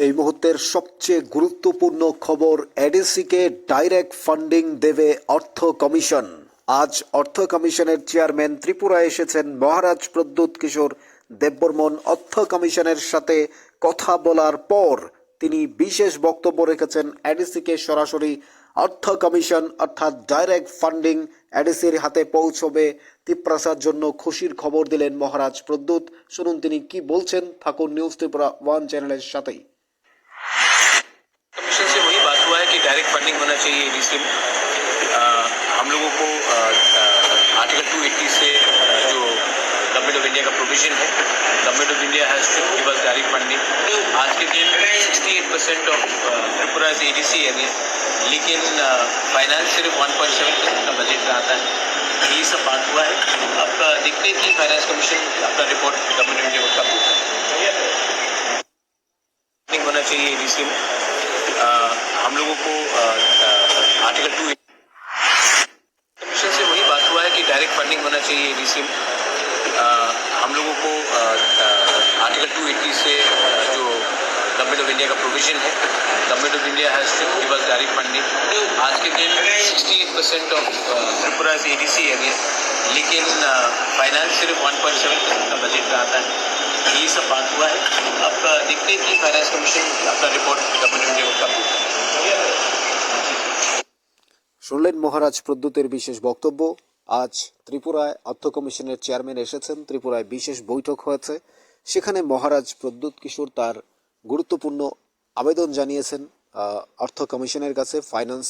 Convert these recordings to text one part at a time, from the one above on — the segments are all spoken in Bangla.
এই মুহূর্তের সবচেয়ে গুরুত্বপূর্ণ খবর, এডিসিকে ডাইরেক্ট ফান্ডিং দেবে অর্থ কমিশন। আজ অর্থ কমিশনের চেয়ারম্যান ত্রিপুরায় এসেছেন মহারাজ প্রদ্যুৎ কিশোর দেববর্মন। অর্থ কমিশনের সাথে কথা বলার পর তিনি বিশেষ বক্তব্য রেখেছেন। এডিসিকে সরাসরি অর্থ কমিশন অর্থাৎ ডাইরেক্ট ফান্ডিং এডিসির হাতে পৌঁছবে। ত্রিপুরার জন্য খুশির খবর দিলেন মহারাজ প্রদ্যুৎ। শুনুন তিনি কি বলছেন। থাকুন নিউজ ত্রিপুরা ওয়ান চ্যানেলের সাথেই। कमीशन से वही बात हुआ है कि डायरेक्ट फंडिंग होना चाहिए एडीसी में। हम लोगों को आर्टिकल 280 से जो गवर्नमेंट ऑफ इंडिया का प्रोविजन है, government of India has to give us direct funding. आज के दिन 68% of Tripura is ADC area, लेकिन फाइनेंस सिर्फ 1.7% का बजट में आता है। यही सब बात हुआ है। अब देखते हैं कि फाइनेंस कमीशन अपना रिपोर्ट गवर्नमेंट ऑफ इंडिया को कब देता है। होना चाहिए एडीसी में। हम लोगों को आर्टिकल 2 कमीशन से वही बात हुआ है कि डायरेक्ट फंडिंग होना चाहिए एडीसी में। हम लोगों को आर्टिकल 280 से जो गवर्नमेंट ऑफ इंडिया का प्रोविजन है, government of India has to give us direct funding. आज के दिन 68% of Tripura is ADC area, लेकिन फाइनेंस सिर्फ 1.7% का बजट में आता है। यही सब बात हुआ है। अब देखते हैं कि फाइनेंस कमीशन अपना रिपोर्ट गवर्नमेंट ऑफ इंडिया को कब देता है। শুনলেন মহারাজ প্রদ্যুতের বিশেষ বক্তব্য। আজ ত্রিপুরায় অর্থ কমিশনের চেয়ারম্যান এসেছেন। ত্রিপুরায় বিশেষ বৈঠক হয়েছে। সেখানে মহারাজ প্রদ্যুৎ কিশোর তার গুরুত্বপূর্ণ আবেদন জানিয়েছেন অর্থ কমিশনের কাছে, ফাইন্যান্স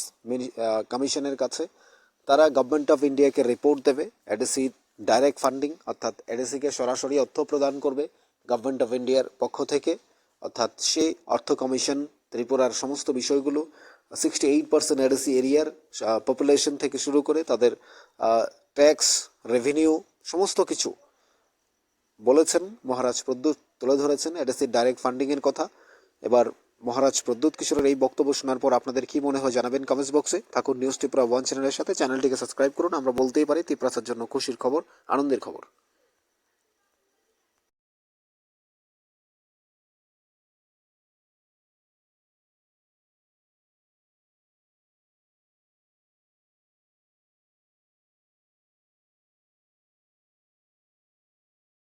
কমিশনের কাছে। তারা গভর্নমেন্ট অফ ইন্ডিয়াকে রিপোর্ট দেবে। এডিসি ডাইরেক্ট ফান্ডিং অর্থাৎ এডিসিকে সরাসরি অর্থ প্রদান করবে গভর্নমেন্ট অফ ইন্ডিয়ার পক্ষ থেকে। অর্থাৎ সেই অর্থ কমিশন ত্রিপুরার সমস্ত বিষয়গুলো 68% এডিসি এরিয়ার পপুলেশন থেকে শুরু করে তাদের ট্যাক্স, রেভিনিউ সমস্ত কিছু বলেছেন মহারাজ প্রদ্যুৎ, তুলে ধরেছেন এডিসির ডাইরেক্ট ফান্ডিংয়ের কথা। এবার মহারাজ প্রদ্যুৎ কিশোরের এই বক্তব্য শোনার পর আপনাদের কি মনে হয় জানাবেন কমেন্টস বক্সে। থাকুন নিউজ ত্রিপুরা ওয়ান চ্যানেলের সাথে। চ্যানেলটিকে সাবস্ক্রাইব করুন। আমরা বলতেই পারি ত্রিপুরার জন্য খুশির খবর, আনন্দের খবর।